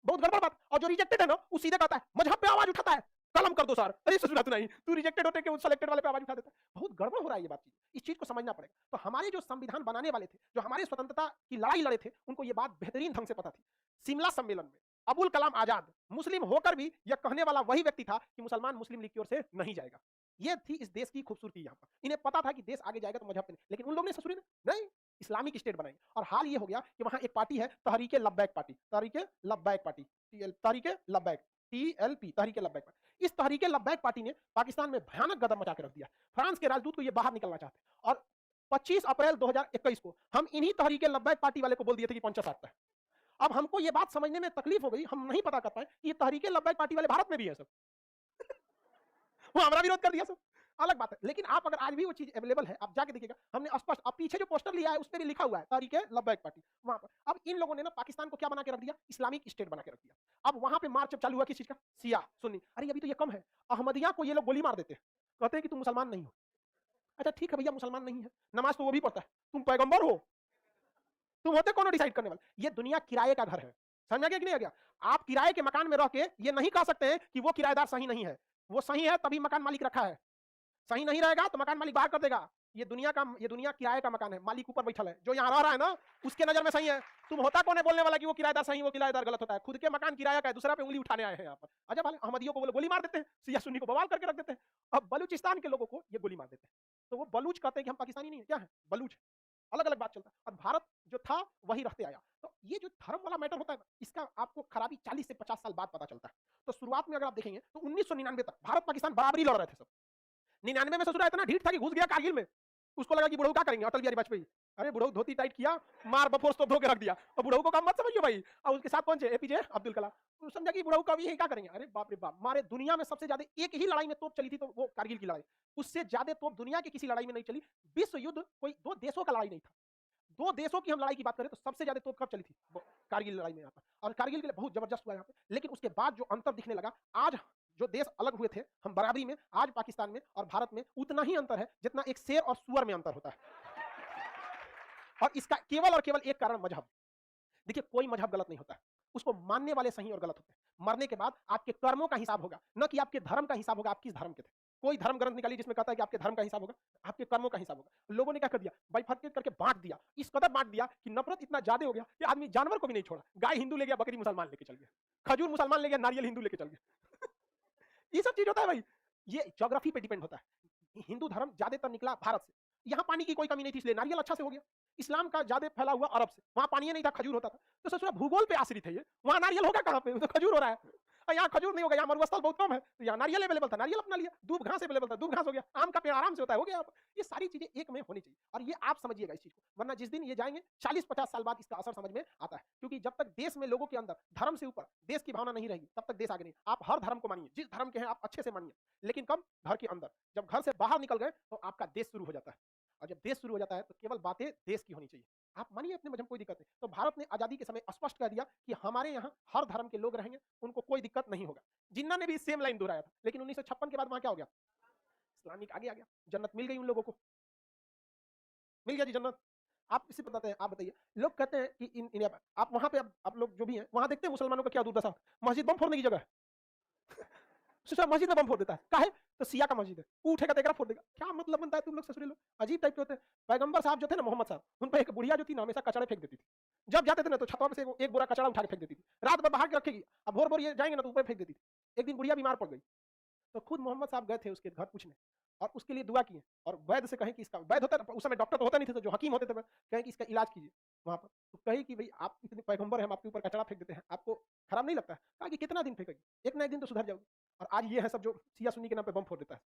Speaker 1: बहुत गड़बड़ बात। और जो रिजेक्टेड है ना वो सीधे कहता है मजहब पे आवाज उठाता है, कलम कर दो सर। अरे ससुरा तू नहीं, तू रिजेक्टेड होते कि सिलेक्टेड वाले पे आवाज उठा देता है। बहुत गड़बड़ हो रहा है ये बात, इस चीज को समझना पड़ेगा। तो हमारे जो संविधान बनाने वाले थे, जो हमारे स्वतंत्रता की लड़ाई लड़े थे, उनको ये बात बेहतरीन ढंग से पता थी। शिमला सम्मेलन में अबुल कलाम आजाद मुस्लिम होकर भी यह कहने वाला वही व्यक्ति था कि मुसलमान मुस्लिम लीग की ओर से नहीं जाएगा। ये थी इस देश की खूबसूरती। यहाँ पर इन्हें पता था कि देश आगे जाएगा तो मजहब पे नहीं, लेकिन उन लोगों ने ससुरी नहीं, इस्लामिक स्टेट बनाएंगे। और हाल ये हो गया कि वहां एक पार्टी है तहरीके लब्बैक पार्टी, तहरीके लब्बैक पार्टी, तहरीके लब्बैक, TLP, तहरीके लब्बैक पार्टी। इस तहरीके लब्बैक पार्टी ने पाकिस्तान में भयानक गदर मचा के रख दिया। फ्रांस के राजदूत को ये बाहर निकलना चाहते हैं, और 25 अप्रैल 2021 को हम इन्हीं तहरीके लब्बैक पार्टी वाले को बोल दिए थे कि पंचा साधता है। अब हमको ये बात समझने में तकलीफ हो गई, हम नहीं पता कर पाए कि ये तहरीके लब्बैक पार्टी वाले भारत में भी है सब। वो हमारा विरोध कर दिया सब, अलग बात है। लेकिन आप अगर आज भी वो चीज अवेलेबल है, आप जाके देखिएगा, हमने स्पष्ट, अब पीछे जो पोस्टर लिया है उस पर भी लिखा हुआ है तहरीके लब्बैक पार्टी वहां पर। अब इन लोगों ने ना पाकिस्तान को क्या बना के रख दिया? इस्लामिक स्टेट बना के रख दिया। अब वहां पे मार्च चालू हुआ किस चीज का? शिया सुन्नी। अरे अभी तो ये कम है, अहमदिया को ये लोग गोली मार देते हैं, कहते हैं कि तुम मुसलमान नहीं हो। अच्छा ठीक है भैया, मुसलमान नहीं है, नमाज तो वो भी पढ़ता है, तुम पैगंबर हो, तुम होते कौन डिसाइड करने वाले? ये दुनिया किराए का घर है, समझा गया कि नहीं आ गया? आप किराए के मकान में रह के ये नहीं कह सकते हैं कि वो किराएदार सही नहीं है। वो सही है तभी मकान मालिक रखा है, सही नहीं रहेगा तो मकान मालिक बाहर कर देगा। ये दुनिया किराए का मकान है, मालिक ऊपर बैठल है, जो यहाँ रह रहा है ना उसके नजर में सही है। तुम होता कौन है बोलने वाला कि वो किराएदार सही, वो किराएदार गलत होता है? खुद के मकान किराया का है, दूसरा पे उंगली उठाने आए हैं यहाँ पर। अच्छा वाले अहमदियों को गोली मार देते हैं, शिया सुन्नी को बवाल करके रख देते हैं। अब बलूचिस्तान के लोगों को ये गोली मार देते हैं, तो वो बलूच कहते हैं कि हम पाकिस्तानी नहीं है, क्या है बलूच, अलग अलग बात चलता है। और भारत जो था वही रहते आया। तो ये जो धर्म वाला मैटर होता है इसका आपको खराबी 40 से 50 साल बाद पता चलता है। तो शुरुआत में अगर आप देखेंगे तो 1999 तक भारत पाकिस्तान बराबरी लड़ रहे थे सब। 99 में ससुरा इतना ढीठ था कि घुस गया कारगिल में, उसको लगा कि बुढ़ऊ क्या करेंगे अटल बिहारी वाजपेयी। अरे बुढ़ऊ धोती टाइट किया, मार बफोर्स तो धो के रख दिया, और बुढ़ऊ को काम मत समझिए भाई। और उसके साथ कौन थे? APJ अब्दुल कलाम। तो समझा कि बुढ़ऊ का भी क्या करेंगे। अरे बाप रे बाप, मारे दुनिया में सबसे ज्यादा एक ही लड़ाई में तोप चली थी तो वो कारगिल की लड़ाई, उससे ज्यादा तोप दुनिया की किसी लड़ाई में नहीं चली। विश्व युद्ध कोई दो देशों का लड़ाई नहीं था, दो देशों की हम लड़ाई की बात करें तो सबसे ज्यादा तोप कब चली थी? कारगिल लड़ाई में यहाँ पर। और कारगिल के लिए बहुत जबरदस्त हुआ यहाँ पे। लेकिन उसके बाद जो अंतर दिखने लगा, आज जो देश अलग हुए थे हम बराबरी में, आज पाकिस्तान में और भारत में उतना ही अंतर है जितना एक शेर और सुअर में अंतर होता है। और इसका केवल और केवल एक कारण मजहब। देखिए कोई मजहब गलत नहीं होता है, उसको मानने वाले सही और गलत होते हैं। मरने के बाद आपके कर्मों का हिसाब होगा, न कि आपके धर्म का हिसाब होगा। आप किस धर्म के थे? कोई धर्म ग्रंथ निकालिए जिसमें कहता है कि आपके धर्म का हिसाब होगा, आपके कर्मों का हिसाब होगा। लोगों ने क्या कर दिया? बाइफरकेट करके बांट दिया, इस कदर बांट दिया कि नफरत इतना ज्यादा हो गया कि आदमी जानवर को भी नहीं छोड़ा। गाय हिंदू ले गया, बकरी मुसलमान लेके चल गया, खजूर मुसलमान ले गया, नारियल हिंदू लेके चल गया। ये सब चीज होता है भाई, ये ज्योग्राफी पे डिपेंड होता है। हिंदू धर्म ज्यादातर निकला भारत से, यहाँ पानी की कोई कमी नहीं थी इसलिए नारियल अच्छा से हो गया। इस्लाम का ज्यादा फैला हुआ अरब से, वहां पानी नहीं था, खजूर होता था। तो ससुरा भूगोल पे आश्रित है ये, वहां नारियल होगा कहां पे? तो खजूर हो रहा है। यहाँ खजूर नहीं होगा, यहाँ मरुस्थल बहुत कम है, तो यहाँ नारियल अवेलेबल था, नारियल अपना लिया, दूब घास अवेलेबल था, दूब घास हो गया, आम का पेड़ आराम से होता है, हो गया। ये सारी चीजें एक में होनी चाहिए, और ये आप समझिएगा इस चीज को, वरना जिस दिन ये जाएंगे 40-50 साल बाद इसका असर समझ में आता है। क्योंकि जब तक देश में लोगों के अंदर धर्म से ऊपर देश की भावना नहीं रहेगी, तब तक देश आगे नहीं। आप हर धर्म को मानिए, जिस धर्म के हैं आप अच्छे से मानिए, लेकिन कब? घर के अंदर। जब घर से बाहर निकल गए तो आपका देश शुरू हो जाता है, और जब देश शुरू हो जाता है तो केवल बातें देश की होनी चाहिए। आप मानिए अपने मजहब, कोई दिक्कत नहीं। तो भारत ने आजादी के समय स्पष्ट कर दिया कि हमारे यहाँ हर धर्म के लोग रहेंगे, उनको कोई दिक्कत नहीं होगा। जिन्ना ने भी सेम लाइन दोहराया था, लेकिन 1956 के बाद वहां क्या हो गया? इस्लामिक आगे आ गया, जन्नत मिल गई उन लोगों को, मिल गया जी जन्नत। आप इसे बताते हैं, आप बताइए। लोग कहते हैं कि इन आप वहां पे, आप लोग जो भी हैं वहां देखते हैं मुसलमानों का क्या दुर्दशा, मस्जिद बम फोड़ने की जगह है। सोचा मस्जिद में बम फोड़ देता है, काहे? तो सिया का मस्जिद है, वो उठेगा तो एकरा फोड़ देगा। क्या मतलब बनता है तुम लोग ससुरे लोग, अजीब टाइप के होते हैं। पैगंबर साहब जो थे ना, मोहम्मद साहब, उन पर एक बुढ़िया जो थी ना, हमेशा कचड़े फेंक देती थी। जब जाते थे ना तो छतवा पे से एक बोरा कचड़ा उठा के फेंक देती थी, रात भर बाहर के रखेगी, अब भोर भोर ये जाएंगे ना तो ऊपर फेंक देती थी। एक दिन बुढ़िया बीमार पड़ गई, तो खुद मोहम्मद साहब गए थे उसके घर पूछने, और उसके लिए दुआ किए, और वैद्य से कहें कि इसका, वैद्य होता उस समय, डॉक्टर तो होता नहीं थे, तो जो हकीम होते थे कहें कि इसका इलाज कीजिए वहां पर। तो कही कि भाई आप इतने पैगंबर हैं, हम आपके ऊपर कचड़ा फेंक देते हैं, आपको खराब नहीं लगता है? कहा कि कितना दिन फेंकेगी, एक ना एक दिन तो सुधर जाओगी। और आज ये है सब जो सिया सुन्नी के नाम पे बम फोड़ देता है।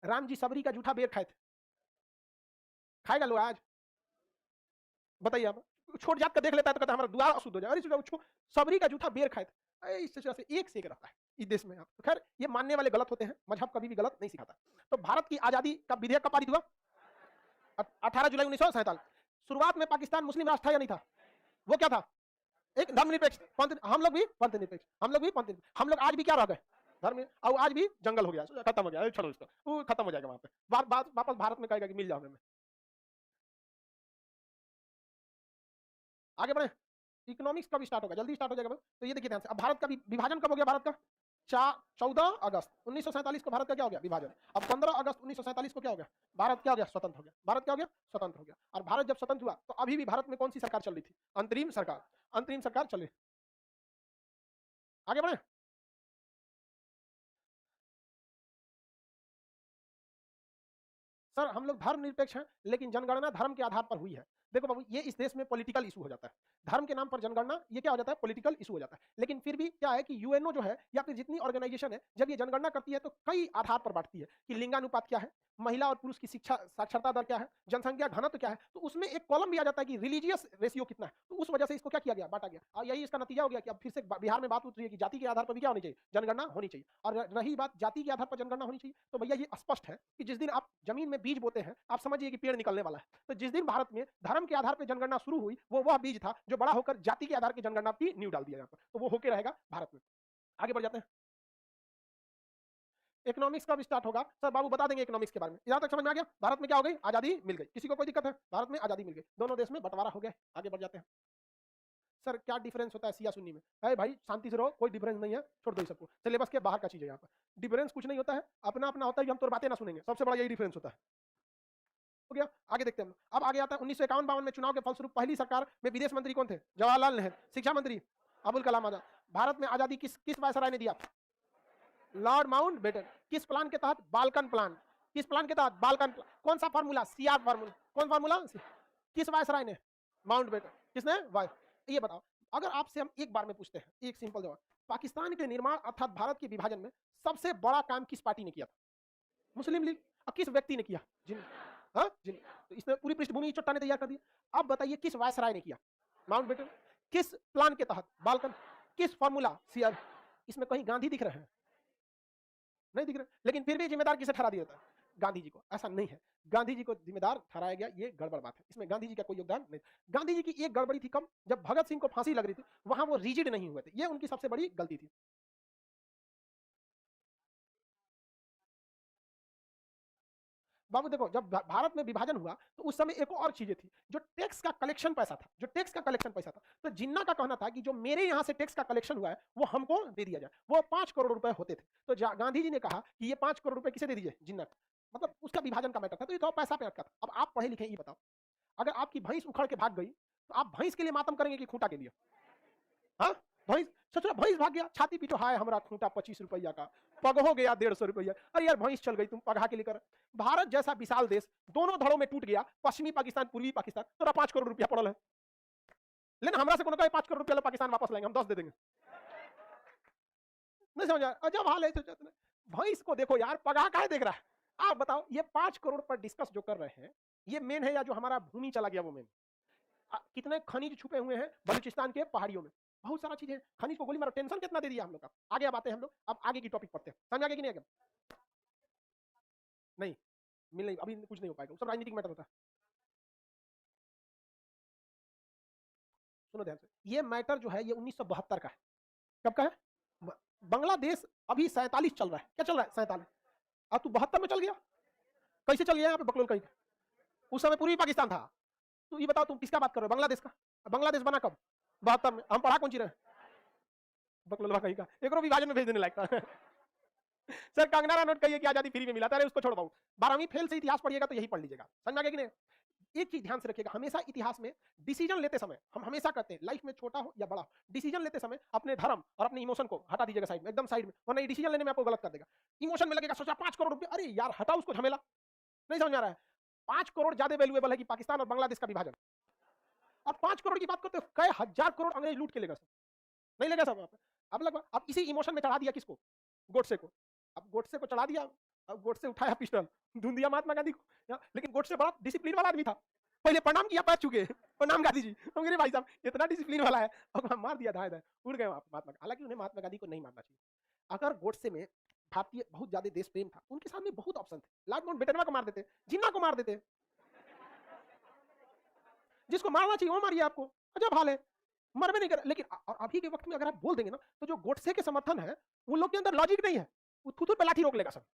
Speaker 1: राम जी सबरी का जूठा बेर खाए थे, खाएगा लोग आज? बताइए आप। छोट जात का देख लेता है तो कहता है हमारा दुआ अशुद्ध हो जाए, अरे सबरी का जूठा बेर खाए थे। इस तरह से एक से एक रहता है इस देश में। तो खैर ये मानने वाले गलत होते हैं, मजहब कभी भी गलत नहीं सिखाता। तो भारत की आजादी का विधेयक कब पारित हुआ? 18 जुलाई 1947। शुरुआत में पाकिस्तान मुस्लिम राष्ट्र था या नहीं था? वो क्या था? एक धर्मनिरपेक्ष। हम लोग भी पंथ निरपेक्ष, हम लोग भी पंथ निरपेक्ष। हम लोग आज भी क्या रह गए? धर्म। और आज भी जंगल हो गया, खत्म हो गया, छोड़ो इसको, वो खत्म हो जाएगा वहां पे। वापस भारत में कहेगा कि मिल जाओ हमें। आगे बढ़े। इकोनॉमिक्स कब स्टार्ट होगा? जल्दी स्टार्ट हो जाएगा। तो ये देखिए ध्यान से, अब भारत का विभाजन कब हो गया? भारत का 14 अगस्त 1947 को भारत का क्या हो गया? विभाजन। अब 15 अगस्त 1947 को क्या हो गया? भारत क्या हो गया? स्वतंत्र हो गया। भारत क्या हो गया? स्वतंत्र हो गया। और भारत जब स्वतंत्र हुआ तो अभी भी भारत में कौन सी सरकार चल रही थी? अंतरिम सरकार। अंतरिम सरकार चल रही। आगे बढ़े। सर हम लोग धर्म निरपेक्ष हैं, लेकिन जनगणना धर्म के आधार पर हुई है। देखो बाबू, ये इस देश में पॉलिटिकल इशू हो जाता है, धर्म के नाम पर जनगणना, ये क्या हो जाता है? पॉलिटिकल इशू हो जाता है। लेकिन फिर भी क्या है कि यूएनओ जो है, या फिर जितनी ऑर्गेनाइजेशन है, जब ये जनगणना करती है तो कई आधार पर बांटती है कि लिंगानुपात क्या है, महिला और पुरुष की शिक्षा साक्षरता दर क्या है, जनसंख्या घनत्व क्या है। तो उसमें एक कॉलम भी आ जाता है कि रिलीजियस रेशियो कितना है। तो उस वजह से इसको क्या किया गया? बांटा गया। और यही इसका नतीजा हो गया कि अब फिर से बिहार में बात उठ रही है कि जाति के आधार पर भी क्या होनी चाहिए? जनगणना होनी चाहिए। और रही बात जाति के आधार पर जनगणना होनी चाहिए, तो भैया ये स्पष्ट है कि जिस दिन आप जमीन में बीज बोते हैं, आप समझिए कि पेड़ निकलने वाला है। तो जिस दिन भारत में धर्म के आधार पर जनगणना शुरू हुई, वो वह बीज था जो बड़ा होकर जाति के आधार की जनगणना की नींव डाल दिया यहाँ पर। तो वो होके रहेगा भारत में। आगे बढ़ जाते हैं। इकोनॉमिक्स कब स्टार्ट होगा? सर बाबू बता देंगे इकोनॉमिक्स के बारे में। यहां तक समझ में आ गया? भारत में क्या हो गई? आजादी मिल गई। किसी को कोई दिक्कत है? भारत में आजादी मिल गई, दोनों देश में बंटवारा हो गया। आगे बढ़ जाते हैं। सर क्या डिफरेंस होता है सिया सुन्नी में? अरे भाई शांति से रहो, कोई डिफरेंस नहीं है, छोड़ दो सबको, सिलेबस के बाहर का चीज है यहाँ पर। डिफरेंस कुछ नहीं होता है, अपना अपना होता है कि हम तो बातें ना सुनेंगे, सबसे बड़ा यही डिफरेंस होता है। हो गया। आगे देखते हैं। अब आगे आता है 1951-52 में चुनाव के फलस्वरूप पहली सरकार में विदेश मंत्री कौन थे? जवाहरलाल नेहरू। शिक्षा मंत्री अबुल कलाम आजाद। भारत में आजादी किस वायसराय ने दिया? Lord Mountbatten. किस प्लान के तहत? Balkan plan. किस प्लान के तहत? Balkan plan. कौन सा फार्मूला? CR formula. कौन फार्मूला? किस वायसराय ने? माउंटबेटन। किसने? ये बताओ, अगर आपसे हम एक बार में पूछते हैं, एक सिंपल जवाब, पाकिस्तान के निर्माण अर्थात भारत के विभाजन में सबसे बड़ा काम किस पार्टी ने किया था? मुस्लिम लीग। अब किस व्यक्ति ने किया? जिन तो इसने पूरी पृष्ठभूमि चट्टा ने तैयार कर दी। अब बताइए किस वायसराय ने किया? माउंटबेटन। किस प्लान के तहत? बाल्कन। किस फार्मूला? सीआर। इसमें कहीं गांधी दिख रहे हैं? नहीं दिख रहे, लेकिन फिर भी जिम्मेदार किसे ठहरा दिया जाता है? गांधी जी को। ऐसा नहीं है, गांधी जी को जिम्मेदार ठहराया गया, ये गड़बड़ बात है। इसमें गांधी जी का कोई योगदान नहीं। गांधी जी की एक गड़बड़ी थी कब? जब भगत सिंह को फांसी लग रही थी, वहां वो रिजिड नहीं हुए थे, ये उनकी सबसे बड़ी गलती थी। बाबू देखो, जब भारत में विभाजन हुआ तो उस समय एक और चीजें थी, जो टैक्स का कलेक्शन पैसा था, जो टैक्स का कलेक्शन पैसा था, तो जिन्ना का कहना था कि जो मेरे यहां से टैक्स का कलेक्शन हुआ है वो हमको दे दिया जाए। वो 5 करोड़ रुपए होते थे। तो गांधी जी ने कहा कि ये 5 करोड़ रुपए किसे दे दीजिए? जिन्ना। मतलब उसका विभाजन का मैटर था, तो ये तो पैसा पे अटका था। अब आप पढ़े लिखे, ये बताओ, अगर आपकी भैंस उखड़ के भाग गई तो आप भैंस के लिए मातम करेंगे कि खूंटा के लिए? हाँ, भैंस। सोचो भैंस भाग गया, छाती पीटो, हाय हमारा खूंटा 25 रुपया का, पग हो गया 150 रुपया। अरे यार भैंस चल गई, तुम पगहा के लिए कर। भारत जैसा विशाल देश दोनों धड़ों में टूट गया, पश्चिमी पाकिस्तान, पूर्वी पाकिस्तान, तोरा 5 करोड़ रुपया पड़ल है। लेकिन हमरा से कोनो कहे 5 करोड़ रुपया पाकिस्तान वापस लाएंगे, हम 10 दे देंगे। नहीं समझ आया? अजब हाल है भैंस को देखो यार, पगा काहे देख रहा है? आप बताओ, ये 5 करोड़ पर डिस्कस जो कर रहे हैं, ये मेन है या जो हमारा भूमि चला गया वो मेन? कितने खनिज छुपे हुए हैं बलूचिस्तान के पहाड़ियों में, बहुत सारा चीज है, खनिज को गोली मारो, टेंशन कितना दे दिया हम लोग का। आगे अब आते हैं हम लोग, अब आगे की टॉपिक पढ़ते हैं, समझ आगे कि नहीं? आगे नहीं मिल नहीं, अभी कुछ नहीं हो पाएगा, सब राजनीतिक मैटर होता है। सुनो ध्यान से, ये मैटर जो है ये 1972 का है। कब का है? बांग्लादेश अभी 47 चल रहा है, क्या चल रहा है? 47। अब तू 72 में चल गया, कैसे चल गया यहाँ पे बकलोल कहीं? उस समय पूर्वी पाकिस्तान था। तो ये बताओ तुम किसका बात कर रहे हो? बांग्लादेश का। बांग्लादेश बना कब? 72 में। हम पढ़ा कौन चीज रहे? बकलोलवा कहीं का, एक विभाजन में भेज देने लायक था। सर कंगना रनौत कहिए कि आजादी फ्री में मिला था, अरे उसको छोड़ पाऊं। 12वीं फेल से इतिहास पढ़िएगा तो यही पढ़ लीजिएगा, समझ में आ गया कि नहीं? एक चीज ध्यान से रखिएगा, हमेशा इतिहास में डिसीजन लेते समय, हम हमेशा कहते हैं लाइफ में छोटा हो या बड़ा हो, डिसीजन लेते समय अपने धर्म और अपने इमोशन को हटा दीजिएगा साइड में, एकदम साइड में, वरना ये डिसीजन लेने में आपको गलत कर देगा। इमोशन में लगेगा, सोचा 5 करोड़ रुपए, अरे यार हटाओ उसको, झमेला नहीं समझ आ रहा है। 5 करोड़ ज्यादा वैल्यूएबल है कि पाकिस्तान और बांग्लादेश का विभाजन। अब 5 करोड़ की बात करते हो, कई हजार करोड़ अंग्रेज लूट के लेगा सब, नहीं लेगा सब। अब लगभग अब इसी इमोशन में चढ़ा दिया किसको? गोडसे को। अब गोडसे को चढ़ा दिया, अब गोडसे उठाया पिस्टल, धुन दिया महात्मा गांधी को। लेकिन गोडसे बड़ा डिसिप्लिन वाला आदमी था, पहले प्रणाम किया, पैर चुके, प्रणाम गांधी जी। हम कह भाई साहब इतना डिसिप्लिन वाला है, और मार दिया धाए धाए, उड़ गए महात्मा। हालांकि उन्हें महात्मा गांधी को नहीं मारना चाहिए। अगर गोडसे में भारतीय बहुत ज्यादा देश प्रेम था, उनके सामने बहुत ऑप्शन थे। लॉर्ड माउंटबेटन को मार देते, जिन्ना को मार देते, जिसको मारना चाहिए वो मारिए, आपको अजब हाल है, मर भी नहीं कर। लेकिन और अभी के वक्त में अगर आप बोल देंगे ना, तो जो गोडसे के समर्थन है वो लोग के अंदर लॉजिक नहीं है, वो थूथू पे लाठी रोक लेगा सब।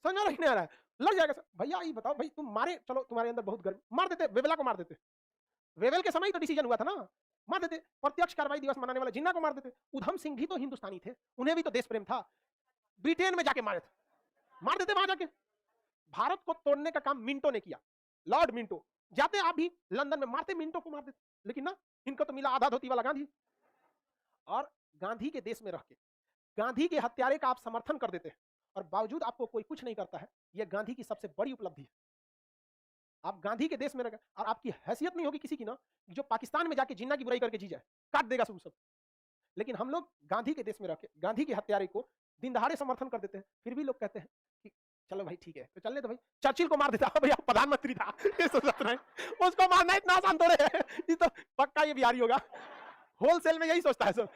Speaker 1: समझ नहीं आ रहा है, लड़ जाएगा सब। भैया ये बताओ भाई, तुम मारे, चलो तुम्हारे अंदर बहुत गर्म, मार देते, वेवेला को मार देते। वेवेल के समय ही तो डिसीजन हुआ था ना, मार देते। प्रत्यक्ष कार्रवाई दिवस मनाने वाला जिन्ना को मार देते। उधम सिंह भी तो हिंदुस्तानी थे, उन्हें भी तो देश प्रेम था, ब्रिटेन में जाके मारे थे, मार देते वहां जाके। भारत को तोड़ने का काम मिंटो ने किया, लॉर्ड मिंटो। जाते आप भी लंदन में, मारते मिंटो को, मार देते। लेकिन ना, इनको तो मिला आधा धोती वाला गांधी। और गांधी के देश में रह के गांधी के हत्यारे का आप समर्थन कर देते हैं, और बावजूद आपको कोई कुछ नहीं करता है। यह गांधी की सबसे बड़ी उपलब्धि है। आप गांधी के देश में रह, और आपकी हैसियत नहीं होगी किसी की ना, जो पाकिस्तान में जाके जिन्ना की बुराई करके जी जाए, काट देगा सब। लेकिन हम लोग गांधी के देश में रह के गांधी के हत्यारे को दिन दहाड़े समर्थन कर देते हैं, फिर भी लोग कहते हैं कि चलो भाई ठीक है, तो चलने दो भाई। चर्चिल को मार देता, भैया प्रधानमंत्री था, ये सोच रहे हैं उसको मारना इतना आसान थोड़े है, ये तो पक्का ये बिहारी होगा, होलसेल में यही सोचता है सब।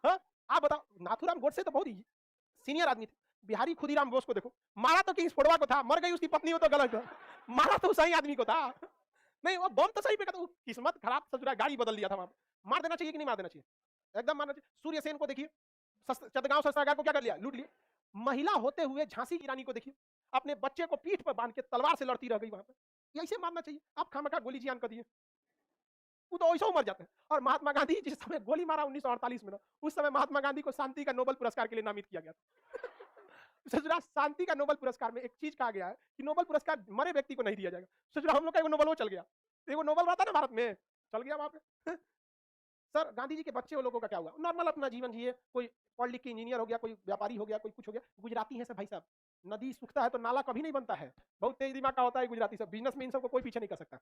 Speaker 1: हाँ आप बताओ, नाथूराम गोडसे तो बहुत ही सीनियर आदमी थे। बिहारी खुदीराम बोस को देखो, मारा तो किंग्स फोड़वा को था, मर गई उसकी पत्नी हो तो गलत, मारा तो सही आदमी को था। नहीं वो बम तो सही पे था, किस्मत खराब, ससुरा गाड़ी बदल दिया था वहां। मार देना चाहिए कि नहीं मार देना चाहिए? एकदम मारना चाहिए। सूर्य सेन को देखिए, चंद्रगांव शस्त्रागार को क्या कर लिया? लूट लिया। महिला होते हुए झांसी की रानी को देखिए, अपने बच्चे को पीठ पर बांध के तलवार से लड़ती रह गई वहां पर। ऐसे मारना चाहिए? आप खामखा गोली जियान कर दिए, वो तो ऐसा मर जाते हैं। और महात्मा गांधी जिस समय गोली मारा 1948 में ना, उस समय महात्मा गांधी को शांति का नोबेल पुरस्कार के लिए नामित किया गया था। शांति का नोबेल पुरस्कार में एक चीज कहा गया है कि नोबेल पुरस्कार मरे व्यक्ति को नहीं दिया जाएगा। सोच हम लोग का एगो नोबेल वो चल गया, एगो नोबेल रहता ना भारत में, चल गया वहां पे। सर गांधी जी के बच्चे वो लोगों का क्या हुआ? नॉर्मल अपना जीवन जिए, कोई पढ़ लिख के इंजीनियर हो गया, कोई व्यापारी हो गया, कोई कुछ हो गया। गुजराती है सब भाई साहब, नदी सूखता है तो नाला कभी नहीं बनता है, बहुत तेज दिमाग का होता है गुजराती सब। बिजनेस में इन सबको कोई पीछे नहीं कर सकता।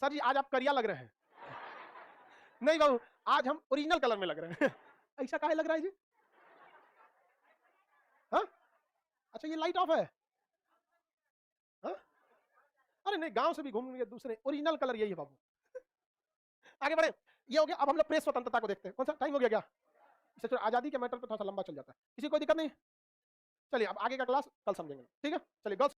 Speaker 1: सर जी आज आप करिया लग रहे हैं। नहीं बाबू, आज हम ओरिजिनल कलर में लग रहे हैं। ऐसा काहे लग रहा है जी? हाँ अच्छा, ये लाइट ऑफ है। हाँ अरे नहीं, गांव से भी घूम गए दूसरे, ओरिजिनल कलर यही है बाबू। आगे बढ़े, ये हो गया। अब हम लोग प्रेस स्वतंत्रता को देखते हैं। कौन सा टाइम हो गया क्या? इससे आजादी के मैटर पे थोड़ा सा लंबा चल जाता है, किसी कोई दिक्कत नहीं। चलिए अब आगे का क्लास कल समझेंगे, ठीक है? चलिए गर्ल्स